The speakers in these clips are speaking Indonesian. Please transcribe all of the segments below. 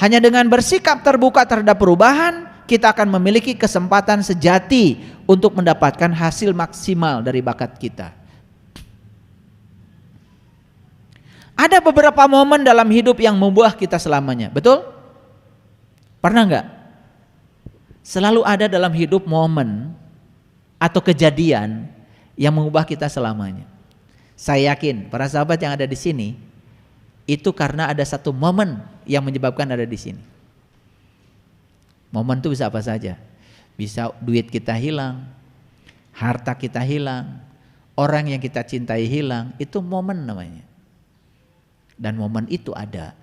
Hanya dengan bersikap terbuka terhadap perubahan, kita akan memiliki kesempatan sejati untuk mendapatkan hasil maksimal dari bakat kita. Ada beberapa momen dalam hidup yang membuah kita selamanya, betul? Pernah enggak? Selalu ada dalam hidup momen atau kejadian yang mengubah kita selamanya. Saya yakin para sahabat yang ada di sini itu karena ada satu momen yang menyebabkan ada di sini. Momen itu bisa apa saja. Bisa duit kita hilang, harta kita hilang, orang yang kita cintai hilang, itu momen namanya. Dan momen itu ada,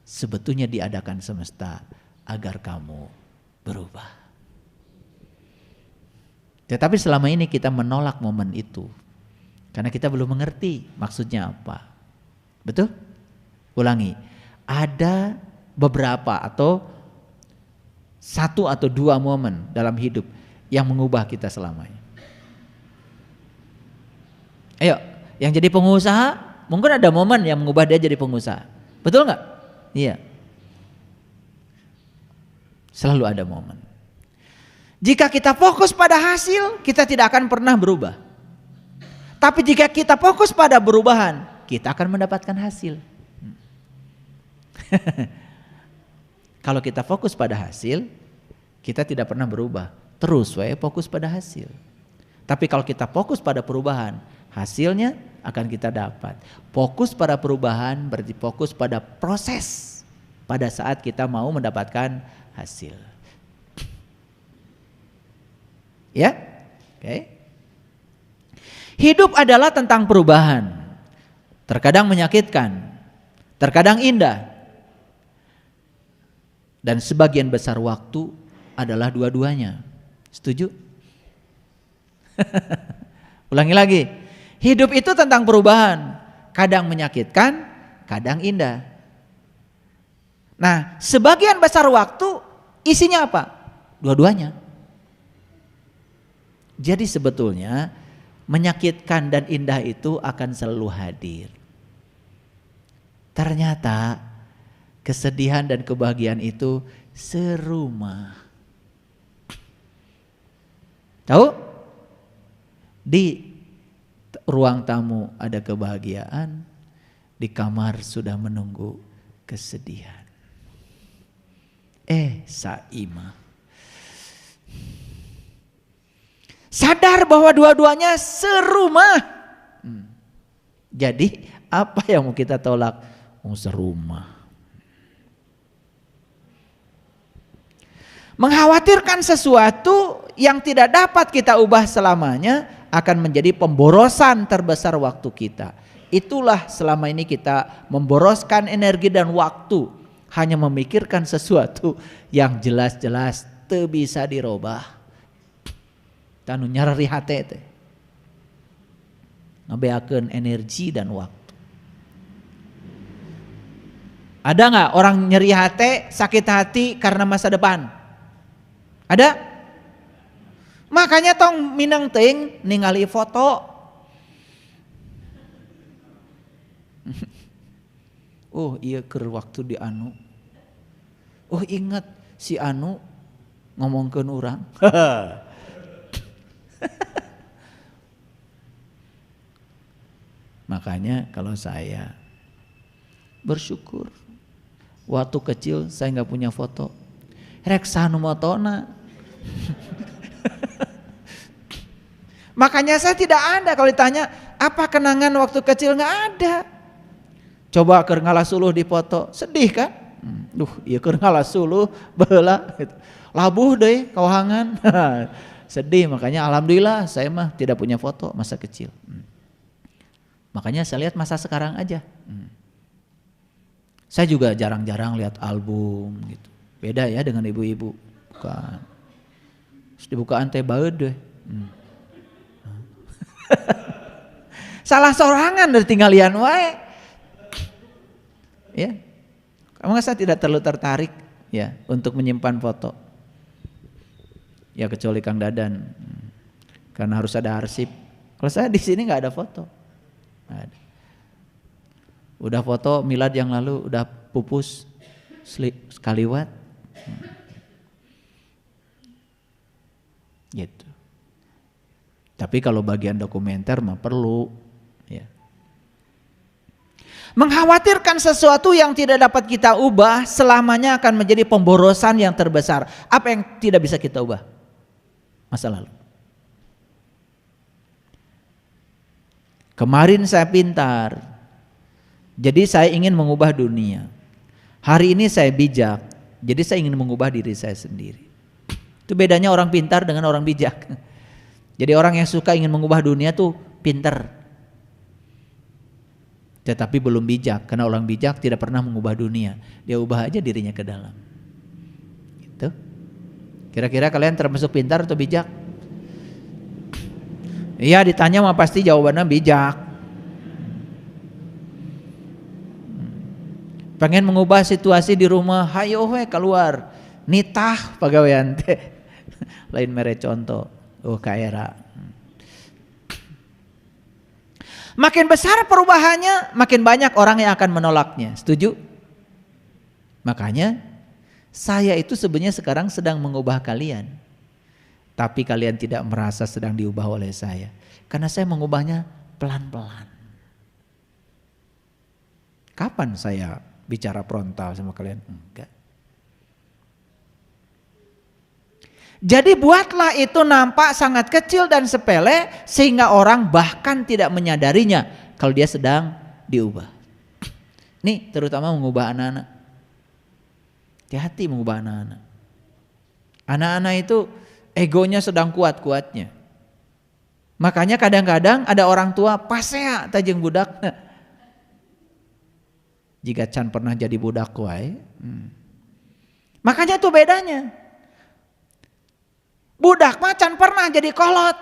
sebetulnya diadakan semesta agar kamu berubah. Tetapi selama ini kita menolak momen itu karena kita belum mengerti maksudnya apa. Betul? Ulangi. Ada beberapa atau satu atau dua momen dalam hidup yang mengubah kita selamanya. Ayo, yang jadi pengusaha mungkin ada momen yang mengubah dia jadi pengusaha. Betul nggak? Iya. Selalu ada momen. Jika kita fokus pada hasil, kita tidak akan pernah berubah. Tapi jika kita fokus pada perubahan, kita akan mendapatkan hasil. Kalau kita fokus pada hasil, kita tidak pernah berubah. Terus fokus pada hasil. Tapi kalau kita fokus pada perubahan, hasilnya akan kita dapat. Fokus pada perubahan berarti fokus pada proses pada saat kita mau mendapatkan hasil. Ya, oke. Hidup adalah tentang perubahan. Terkadang menyakitkan, terkadang indah. Dan sebagian besar waktu adalah dua-duanya. Setuju? Ulangi lagi. Hidup itu tentang perubahan. Kadang menyakitkan, kadang indah. Nah, sebagian besar waktu isinya apa? Dua-duanya. Jadi sebetulnya menyakitkan dan indah itu akan selalu hadir. Ternyata kesedihan dan kebahagiaan itu serumah. Tahu? Di ruang tamu ada kebahagiaan, di kamar sudah menunggu kesedihan. Saima. Sadar bahwa dua-duanya serumah. Jadi apa yang mau kita tolak? Serumah. Mengkhawatirkan sesuatu yang tidak dapat kita ubah selamanya akan menjadi pemborosan terbesar waktu kita. Itulah selama ini kita memboroskan energi dan waktu hanya memikirkan sesuatu yang jelas-jelas teu bisa dirubah. Tanu nyarari hate teh. Ngabeakeun energi dan waktu. Ada enggak orang nyeri hati, sakit hati karena masa depan? Ada? Makanya tong minang teuing ningali foto. Iya keur waktu di anu. Ingat si anu ngomongkeun urang. Makanya kalau saya bersyukur waktu kecil saya nggak punya foto. Rek sanu motona. Makanya saya tidak ada kalau ditanya apa kenangan waktu kecil, nggak ada. Coba keur ngalasuluh di foto, sedih kan? Iya keur ngalasuluh baheula gitu. Labuh deui kawahangan. Sedih, makanya alhamdulillah saya mah tidak punya foto masa kecil. Makanya saya lihat masa sekarang aja. Saya juga jarang-jarang lihat album gitu. Beda ya dengan ibu-ibu. Bukan. Terus dibukaan teh baeud deh. Salah sorangan dari tinggalian wae. Ya. Kamu saya tidak terlalu tertarik ya untuk menyimpan foto. Ya kecuali Kang Dadan. Karena harus ada arsip. Kalau saya di sini nggak ada foto. Nggak ada. Udah foto milad yang lalu udah pupus. sekaliwat. Gitu. Tapi kalau bagian dokumenter mah perlu, ya. Mengkhawatirkan sesuatu yang tidak dapat kita ubah selamanya akan menjadi pemborosan yang terbesar. Apa yang tidak bisa kita ubah? Masa lalu. Kemarin saya pintar, jadi saya ingin mengubah dunia. Hari ini saya bijak, jadi saya ingin mengubah diri saya sendiri. Itu bedanya orang pintar dengan orang bijak. Jadi orang yang suka ingin mengubah dunia tuh pintar, tetapi belum bijak. Karena orang bijak tidak pernah mengubah dunia, dia ubah aja dirinya ke dalam. Gitu. Kira-kira kalian termasuk pintar atau bijak? Iya, ditanya mah pasti jawabannya bijak. Pengen mengubah situasi di rumah, hayo we keluar, nitah pagawean teh. Lain mere contoh, kaera. Makin besar perubahannya, makin banyak orang yang akan menolaknya. Setuju? Makanya saya itu sebenarnya sekarang sedang mengubah kalian. Tapi kalian tidak merasa sedang diubah oleh saya. Karena saya mengubahnya pelan-pelan. Kapan saya bicara frontal sama kalian? Enggak. Jadi buatlah itu nampak sangat kecil dan sepele sehingga orang bahkan tidak menyadarinya kalau dia sedang diubah. Nih terutama mengubah anak-anak. Hati-hati mengubah anak-anak. Anak-anak itu egonya sedang kuat-kuatnya. Makanya kadang-kadang ada orang tua pasea tajeng budak. Jika can pernah jadi budak wae. Makanya itu bedanya. Budak macan pernah jadi kolot.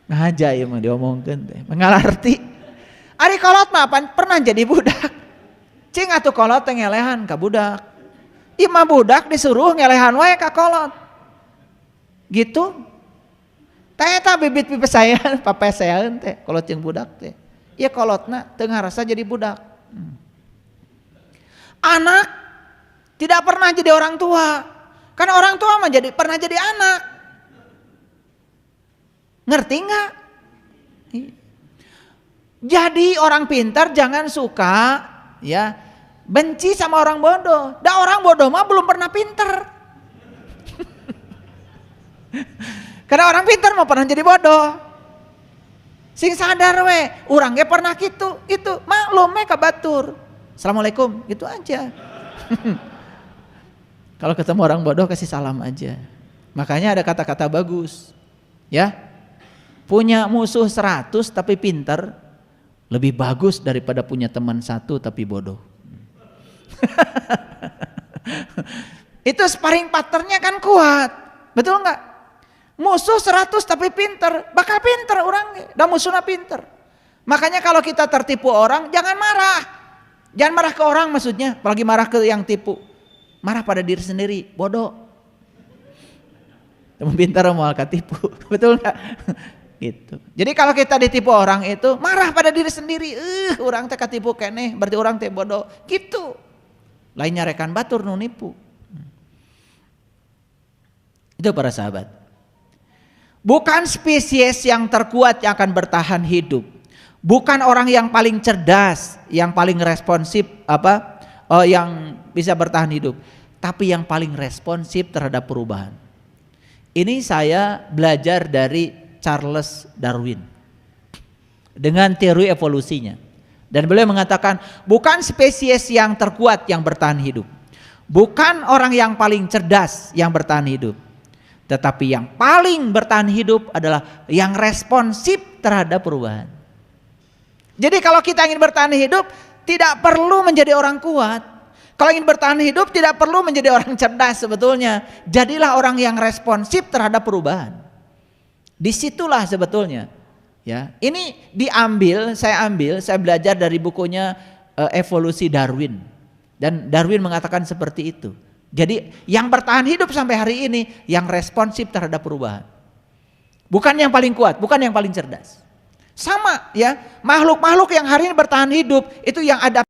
Ngaja ya mah diomongkeun teh. Mengalarti. Ari kolot mah pernah jadi budak. Cing atuh kolot teh ngelehan ka budak. Ieu mah budak disuruh ngelehan wae ka kolot. Gitu. Teh eta bibit pipesayan, papesean teh kolot jeung budak teh. Ieu kolotna teu ngarasa jadi budak. Anak tidak pernah jadi orang tua. Karena orang tua mah pernah jadi anak. Ngerti enggak? Jadi orang pintar jangan suka ya benci sama orang bodoh. Da orang bodoh mah belum pernah pintar. Karena orang pintar mah pernah jadi bodoh. Sing sadar we, urang ge pernah gitu, itu maklum we ka batur. Assalamualaikum, gitu aja. Kalau ketemu orang bodoh kasih salam aja. Makanya ada kata-kata bagus. Ya. Punya musuh 100 tapi pintar lebih bagus daripada punya teman 1 tapi bodoh. Itu sparring partnernya kan kuat. Betul enggak? Musuh 100 tapi pintar, bakal pintar orang, dan musuhnya pintar. Makanya kalau kita tertipu orang jangan marah. Jangan marah ke orang maksudnya, apalagi marah ke yang tipu. Marah pada diri sendiri, bodoh. Teman pintar mau ketipu, betul nggak? Gitu. Jadi kalau kita ditipu orang itu marah pada diri sendiri, orang teh ketipu keneh, berarti orang teh bodoh. Gitu. Lainnya rekan batur nu nipu. Itu para sahabat. Bukan spesies yang terkuat yang akan bertahan hidup. Bukan orang yang paling cerdas, yang paling responsif yang bisa bertahan hidup, tapi yang paling responsif terhadap perubahan. Ini saya belajar dari Charles Darwin dengan teori evolusinya. Dan beliau mengatakan bukan spesies yang terkuat yang bertahan hidup, bukan orang yang paling cerdas yang bertahan hidup, tetapi yang paling bertahan hidup adalah yang responsif terhadap perubahan. Jadi kalau kita ingin bertahan hidup tidak perlu menjadi orang kuat. Kalau ingin bertahan hidup tidak perlu menjadi orang cerdas sebetulnya. Jadilah orang yang responsif terhadap perubahan. Disitulah sebetulnya. Ya, ini saya belajar dari bukunya Evolusi Darwin. Dan Darwin mengatakan seperti itu. Jadi yang bertahan hidup sampai hari ini yang responsif terhadap perubahan. Bukan yang paling kuat, bukan yang paling cerdas. Sama ya, makhluk-makhluk yang hari ini bertahan hidup itu yang ada